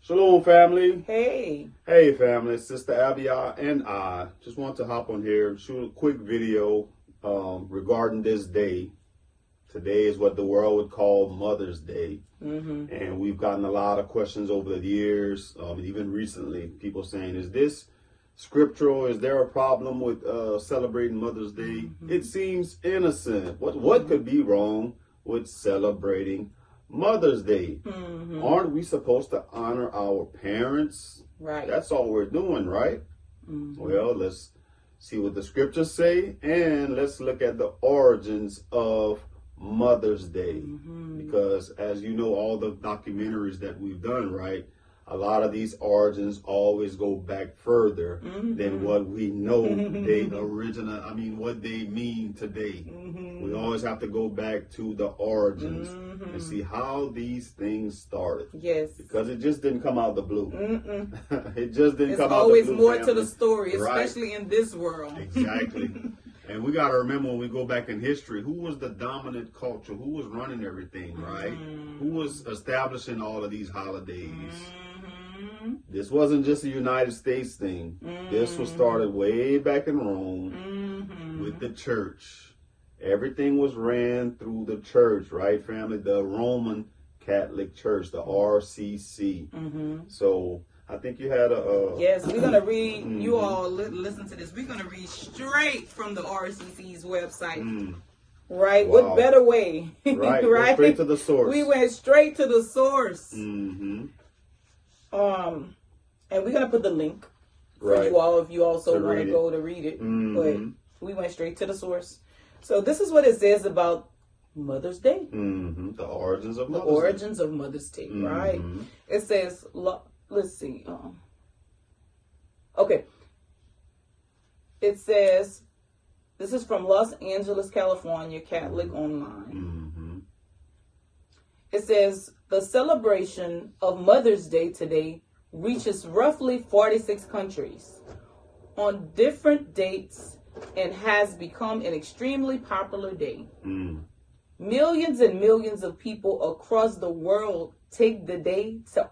Shalom, family. Hey. Hey, family. Sister Yahuah and I just want to hop on here and shoot a quick video regarding this day. Today is what the world would call Mother's Day. And we've gotten a lot of questions over the years, even recently, people saying, is this scriptural? Is there a problem with celebrating Mother's Day? It seems innocent. What could be wrong with celebrating Mother's Day? Aren't we supposed to honor our parents? Right. That's all we're doing, right? Well, let's see what the scriptures say, and let's look at the origins of Mother's Day. Because as you know, all the documentaries that we've done, right, a lot of these origins always go back further than what we know what they mean today. We always have to go back to the origins and see how these things started. Yes. Because it just didn't come out of the blue. It just didn't come out of the blue. There's always more family. to the story, especially right. in this world. Exactly. And we got to remember, when we go back in history, who was the dominant culture? Who was running everything, right? Who was establishing all of these holidays? This wasn't just a United States thing. This was started way back in Rome with the church. Everything was ran through the church, right, family? The Roman Catholic Church, the RCC. So I think you had a... Yes, we're going to read, you all listen to this. We're going to read straight from the RCC's website. Right? Wow. What better way? Right, right? Straight to the source. We went straight to the source. And we're going to put the link for you all if you also want to go to read it. But we went straight to the source. So this is what it says about Mother's Day. The origins of Mother's Day. The origins of Mother's Day, right? It says, let's see. Okay. It says, this is from Los Angeles, California, Catholic Online. It says, the celebration of Mother's Day today reaches roughly 46 countries on different dates and has become an extremely popular day. Millions and millions of people across the world take the day to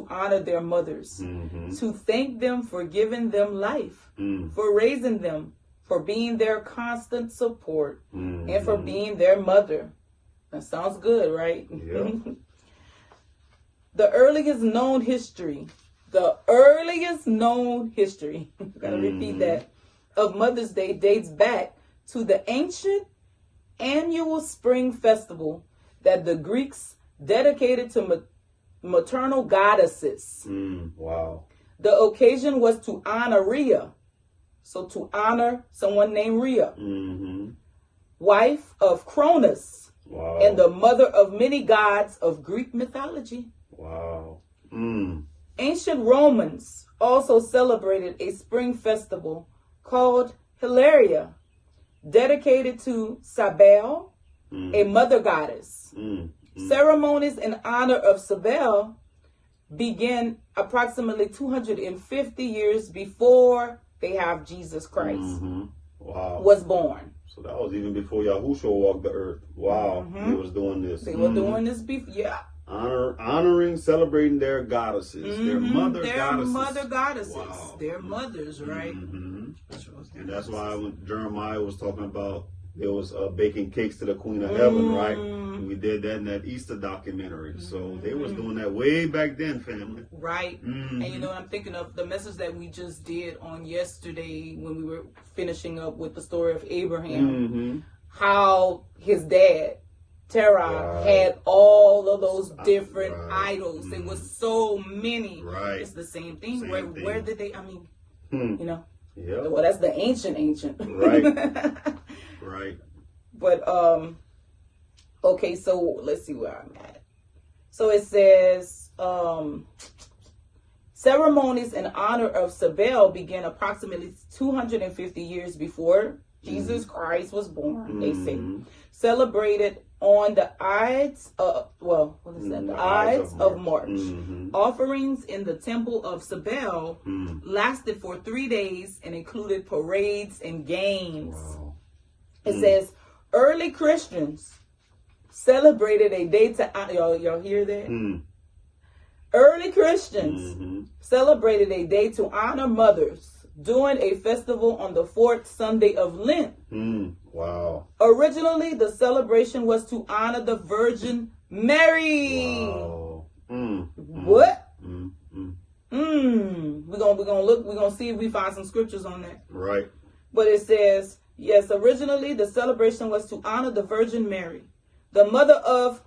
honor their mothers, to thank them for giving them life, for raising them, for being their constant support, and for being their mother. That sounds good, right? Yeah. The earliest known history, I'm gonna repeat that, of Mother's Day dates back to the ancient annual spring festival that the Greeks dedicated to maternal goddesses. Wow. The occasion was to honor Rhea. So to honor someone named Rhea, wife of Cronus, and the mother of many gods of Greek mythology. Wow. Ancient Romans also celebrated a spring festival called Hilaria, dedicated to Cybele, a mother goddess. Ceremonies in honor of Cybele began approximately 250 years before they have Jesus Christ was born. So that was even before Yahuwah walked the earth. Wow. They was doing this. They were doing this before, yeah. Honoring, celebrating their goddesses, their mother goddesses. Wow. Their mothers, right? And that's why when Jeremiah was talking about there was baking cakes to the Queen of Heaven, right? And we did that in that Easter documentary. So they was doing that way back then, family. Right. And you know, I'm thinking of the message that we just did on yesterday when we were finishing up with the story of Abraham. How his dad, Terah, had all of those different idols. There was so many. Right. It's the same thing. Where did they, you know? Yeah. Well, that's the ancient. Right. Right. But, okay, so let's see where I'm at. So it says, ceremonies in honor of Cybele began approximately 250 years before Jesus Christ was born, they say. Celebrated on the Ides of, the Ides of March. Offerings in the temple of Cybele lasted for 3 days and included parades and games. It says early Christians celebrated a day to honor, y'all hear that? Early Christians celebrated a day to honor mothers during a festival on the fourth Sunday of Lent. Wow. Originally, the celebration was to honor the Virgin Mary. Wow. What? We're gonna see if we find some scriptures on that. Right. But it says, yes, originally the celebration was to honor the Virgin Mary, the mother of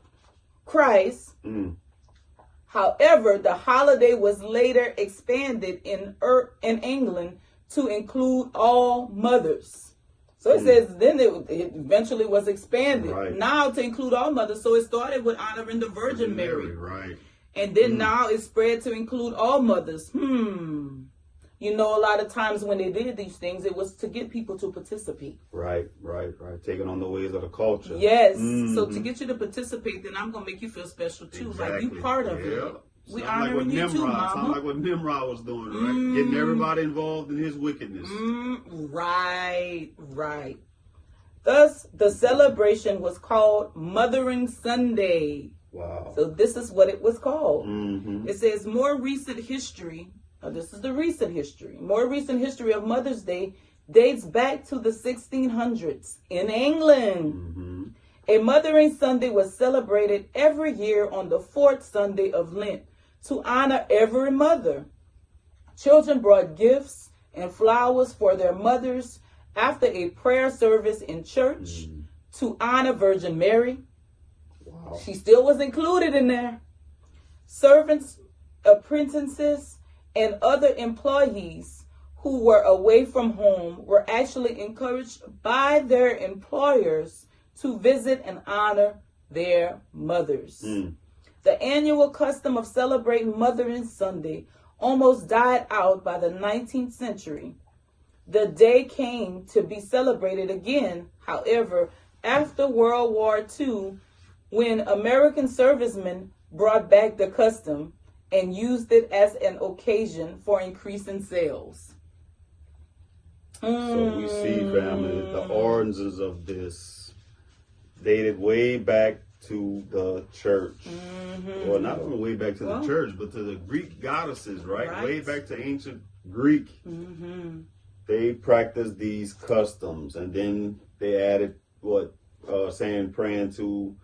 Christ. However, the holiday was later expanded in England to include all mothers. So it says then it eventually was expanded now to include all mothers. So it started with honoring the Virgin Mary. Right. And then now it's spread to include all mothers. You know, a lot of times when they did these things, it was to get people to participate. Right. Taking on the ways of the culture. Yes. So to get you to participate, then I'm going to make you feel special too. Exactly. Like you part of it. We honoring like you too, Mama. Sound like what Nimrod was doing, right? Getting everybody involved in his wickedness. Right. Thus, the celebration was called Mothering Sunday. Wow. So this is what it was called. It says more recent history. This is the recent history. More recent history of Mother's Day dates back to the 1600s in England. A Mothering Sunday was celebrated every year on the fourth Sunday of Lent to honor every mother. Children brought gifts and flowers for their mothers after a prayer service in church to honor Virgin Mary. Wow. She still was included in there. Servants, apprentices, and other employees who were away from home were actually encouraged by their employers to visit and honor their mothers. The annual custom of celebrating Mothering Sunday almost died out by the 19th century. The day came to be celebrated again, however, after World War II, when American servicemen brought back the custom and used it as an occasion for increasing sales. So we see, family, the origins of this dated way back to the church. Well, not only way back to the church, but to the Greek goddesses, right? Way back to ancient Greek. They practiced these customs, and then they added praying to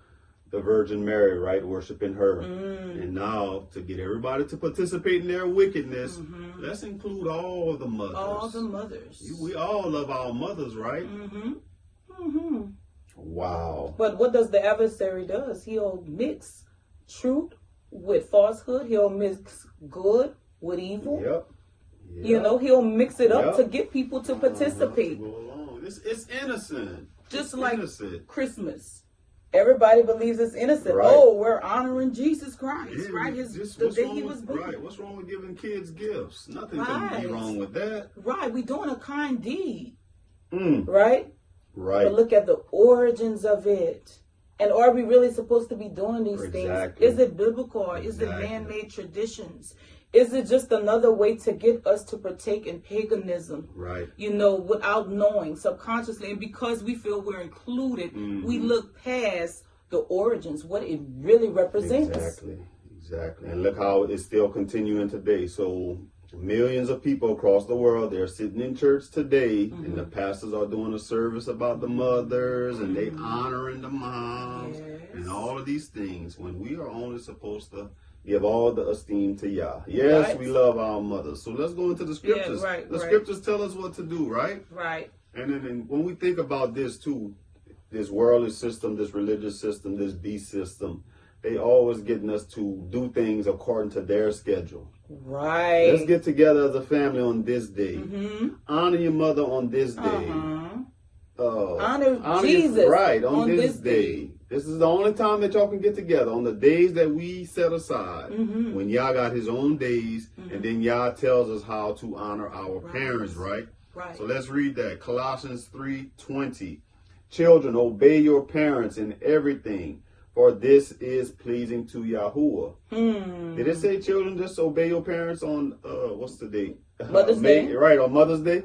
the Virgin Mary, right? Worshiping her. And now, to get everybody to participate in their wickedness, let's include all the mothers. All the mothers. We all love our mothers, right? Wow. But what does the adversary does? He'll mix truth with falsehood. He'll mix good with evil. Yep. You know, he'll mix it up to get people to participate. Go along. It's innocent. Just it's like innocent. Christmas. Everybody believes it's innocent. Right. Oh, we're honoring Jesus Christ, right? The day he was born. Right. What's wrong with giving kids gifts? Nothing can be wrong with that. Right. We're doing a kind deed. Right. Right? But look at the origins of it. And are we really supposed to be doing these things? Is it biblical or is it man-made traditions? Is it just another way to get us to partake in paganism? Right. You know, without knowing, subconsciously. And because we feel we're included, we look past the origins, what it really represents. Exactly. And look how it's still continuing today. So millions of people across the world, they're sitting in church today, and the pastors are doing a service about the mothers, and they honoring the moms, and all of these things, when we are only supposed to give all the esteem to Yah. Yes, we love our mothers. So let's go into the scriptures. The scriptures tell us what to do, right? Right. And then when we think about this too, this worldly system, this religious system, this beast system, they always getting us to do things according to their schedule. Right. Let's get together as a family on this day. Honor your mother on this day. Honor Jesus on this day. This is the only time that y'all can get together, on the days that we set aside, when Yah got his own days, and then Yah tells us how to honor our parents, right? So let's read that. Colossians 3:20. Children, obey your parents in everything, for this is pleasing to Yahuwah. Did it say, children, just obey your parents on, what's the date? Mother's Day? Right, on Mother's Day?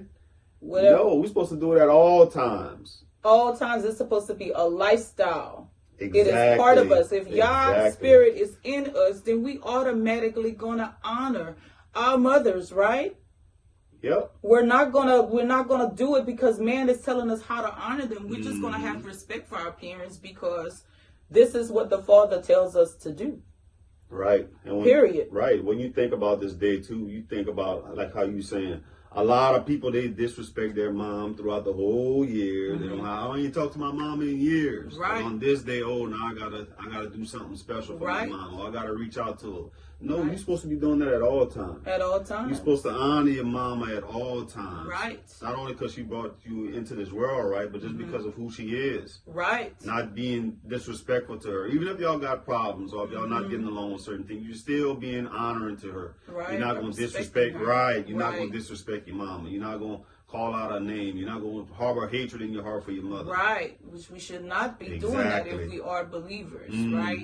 No, we're supposed to do it at all times. All times. It's supposed to be a lifestyle. Exactly. It is part of us. If Yah's spirit is in us, then we automatically gonna honor our mothers, right? Yep. We're not gonna do it because man is telling us how to honor them. We're just gonna have respect for our parents because this is what the Father tells us to do. Right. And period. Right. When you think about this day too, you think about like how you saying a lot of people, they disrespect their mom throughout the whole year. They don't. I don't even talk to my mom in years. Right. But on this day, oh, now I gotta do something special for my mom. Or I gotta reach out to her. No, you're supposed to be doing that at all times. At all times. You're supposed to honor your mama at all times. Right. Not only because she brought you into this world, right, but just because of who she is. Right. Not being disrespectful to her. Even if y'all got problems or if y'all not getting along with certain things, you're still being honoring to her. Right. You're not going to disrespect. Her. Right. You're not going to disrespect your mama. You're not going to call out her name. You're not going to harbor hatred in your heart for your mother. Right. Which we should not be doing that if we are believers. Right.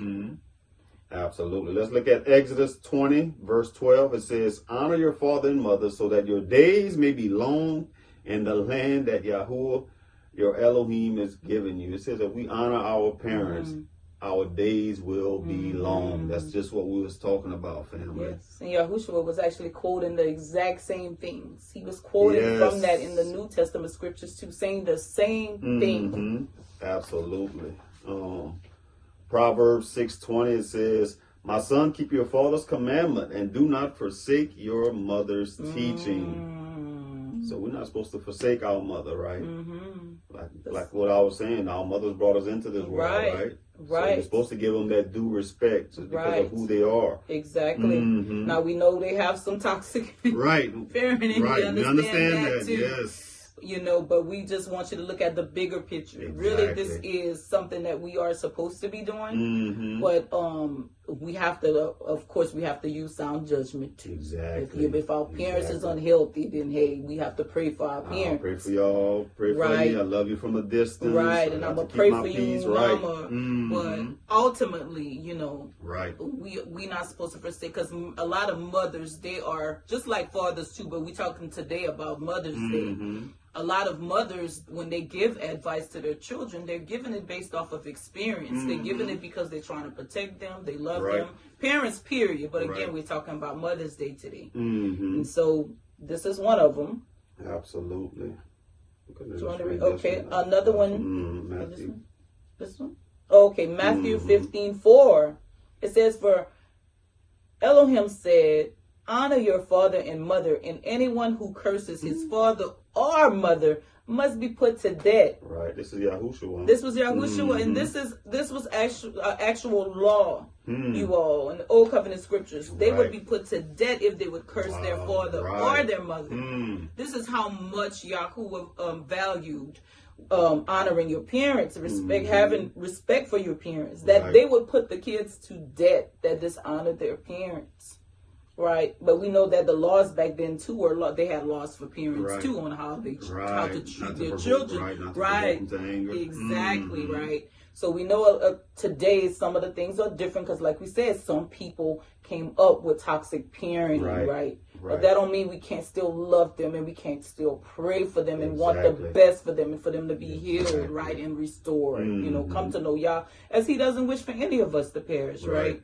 Absolutely. Let's look at Exodus 20, verse 12. It says, honor your father and mother so that your days may be long in the land that Yahuwah, your Elohim, is giving you. It says that we honor our parents, our days will be long. That's just what we was talking about, family. Yes. And Yahushua was actually quoting the exact same things. He was quoting from that in the New Testament scriptures too, saying the same thing. Absolutely. Proverbs 6:20, it says, my son, keep your father's commandment and do not forsake your mother's teaching. So we're not supposed to forsake our mother, right? Like what I was saying, our mothers brought us into this world, right? So we're supposed to give them that due respect just because of who they are. Exactly. Now we know they have some toxic parenting. Right. We understand that too. Yes. You know, but we just want you to look at the bigger picture. Really, this is something that we are supposed to be doing. But we have to, of course, we have to use sound judgment too. If our parents is unhealthy, then hey, we have to pray for our parents. I'll pray for y'all. Pray for me. I love you from a distance. Right, and I'm gonna pray for you, mama. But ultimately, you know, we not supposed to forsake, because a lot of mothers, they are just like fathers too. But we talking today about Mother's Day. A lot of mothers, when they give advice to their children, they're giving it based off of experience. They're giving it because they're trying to protect them. They love them. Parents, period. But again, we're talking about Mother's Day today. And so this is one of them. Absolutely. Okay, another one. Matthew. This one? Okay, Matthew 15:4. It says, for Elohim said, honor your father and mother, and anyone who curses his father or mother must be put to death. Right. This is Yahushua. This was Yahushua, and this was actual law. You all in the Old Covenant scriptures, they would be put to death if they would curse their father or their mother. This is how much Yahuwah valued honoring your parents, having respect for your parents. That they would put the kids to death that dishonored their parents. Right, but we know that the laws back then too were they had laws for parents too on how to treat their children. Right, exactly. Right. So we know today some of the things are different because, like we said, some people came up with toxic parenting. Right. But that don't mean we can't still love them and we can't still pray for them and want the best for them and for them to be healed, right, and restored. You know, come to know Yah as He doesn't wish for any of us to perish. Right.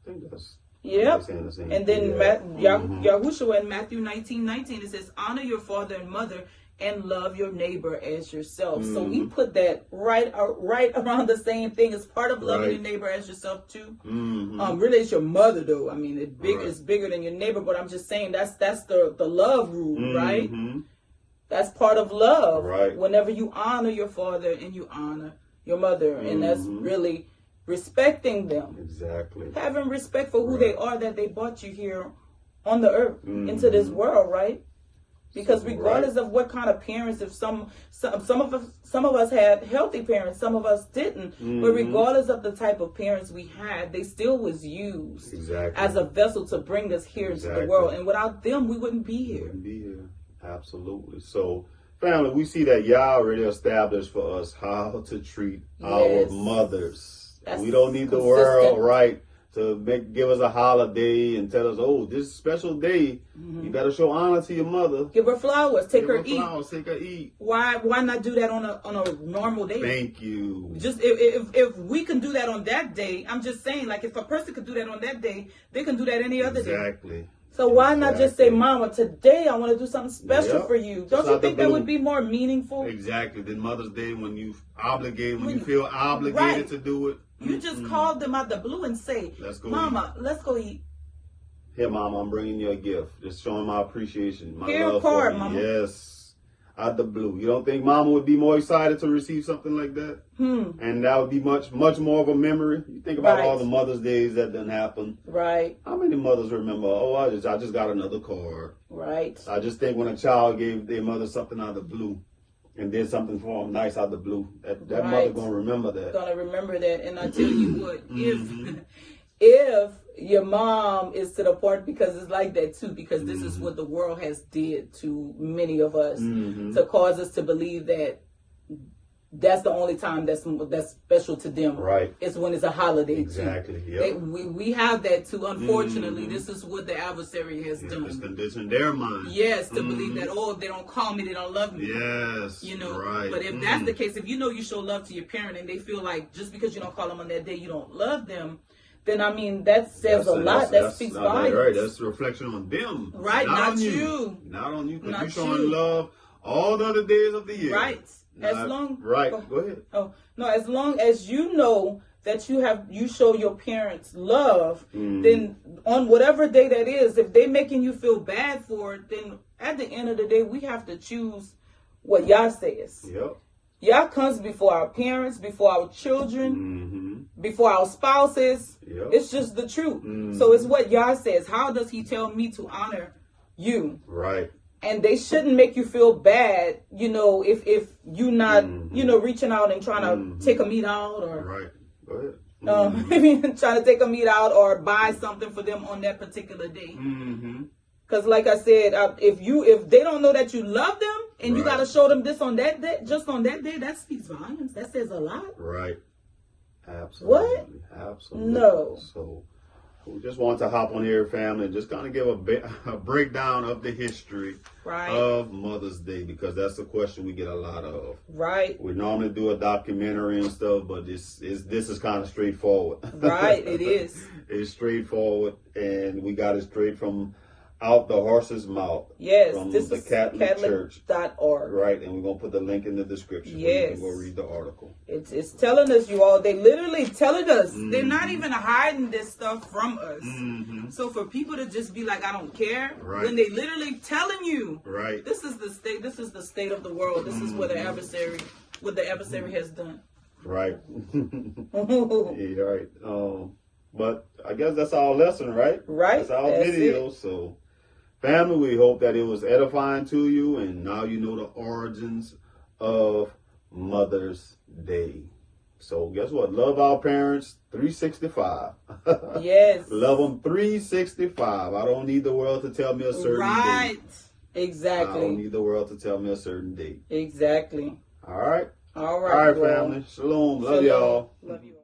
I think that's and then Yahushua in Matthew 19:19, it says, honor your father and mother and love your neighbor as yourself. So we put that right around the same thing as part of loving your neighbor as yourself too. Really, it's your mother though. I mean, it's bigger than your neighbor, but I'm just saying that's the love rule, right? That's part of love. Whenever you honor your father and you honor your mother, and that's really respecting them. Having respect for who they are, that they brought you here on the earth into this world, right? Because regardless of what kind of parents, if some of us had healthy parents, some of us didn't. But regardless of the type of parents we had, they still was used as a vessel to bring us here into the world. And without them, we wouldn't be here. Absolutely. So, family, we see that Yah already established for us how to treat our mothers. We don't need the world, give us a holiday and tell us, oh, this special day, you better show honor to your mother. Give her flowers. Take her eat. Flowers, take her eat. Why not do that on a normal day? Thank you. Just if we can do that on that day, I'm just saying, like, if a person could do that on that day, they can do that any other day. Exactly. So why not just say, Mama, today I want to do something special for you? Don't you think that would be more meaningful? Exactly. Then Mother's Day, when you feel obligated to do it. You just call them out the blue and say, Mama, let's go eat. Here, Mama, I'm bringing you a gift. Just showing my appreciation. My Here, love card, for you. Mama. Yes. Out the blue. You don't think Mama would be more excited to receive something like that? And that would be much more of a memory. You think about all the Mother's Days that didn't happen. Right. How many mothers remember, oh, I just got another card. Right. I just think when a child gave their mother something out of the blue and did something for them nice out of the blue, that mother going to remember that. Going to remember that. And I tell you what, if your mom is to the point, because it's like that too, because this is what the world has did to many of us to cause us to believe that that's the only time that's special to them. Right. It's when it's a holiday. Exactly. Yep. We have that too. Unfortunately, this is what the adversary has done. It's conditioned their mind. Yes, to believe that, if they don't call me, they don't love me. Yes. Right. But if that's the case, if you show love to your parent and they feel like just because you don't call them on that day, you don't love them, then I mean that says a lot. That speaks volumes. Right. That's a reflection on them. Right. Not you. Not on you. Because you're showing love all the other days of the year. Right. Go ahead. Oh no, as long as you know that you show your parents love, then on whatever day that is, if they're making you feel bad for it, then at the end of the day, we have to choose what Yah says. Yep. Yah comes before our parents, before our children, before our spouses. Yep. It's just the truth. So it's what Yah says. How does he tell me to honor you? Right. And they shouldn't make you feel bad, if you're not, reaching out and trying to take a meat out or right. Go ahead. trying to take a meat out or buy something for them on that particular day. Because like I said, if they don't know that you love them and you got to show them this on that day, just on that day, that speaks volumes. That says a lot. Right. Absolutely. What? Absolutely. No. So we just want to hop on here, family, and just kind of give a breakdown of the history of Mother's Day, because that's a question we get a lot of. Right. We normally do a documentary and stuff, but this is kind of straightforward. Right, it is. It's straightforward, and we got it straight from out the horse's mouth. Yes, from this the is Catholic Church.org. Right, and we're going to put the link in the description. Yes. So you can go read the article. It's telling us, you all. They literally telling us. They're not even hiding this stuff from us. So for people to just be like, I don't care, when they literally telling you, this is the state. This is the state of the world. This is what the adversary has done. Right. Yeah, right. But I guess that's our lesson, right? Right. That's our video. So, family, we hope that it was edifying to you, and now you know the origins of Mother's Day. So, guess what? Love our parents 365. Yes. Love them 365. I don't need the world to tell me a certain date. Exactly. I don't need the world to tell me a certain date. Exactly. All right. All right, family. Shalom. Love y'all. Love you.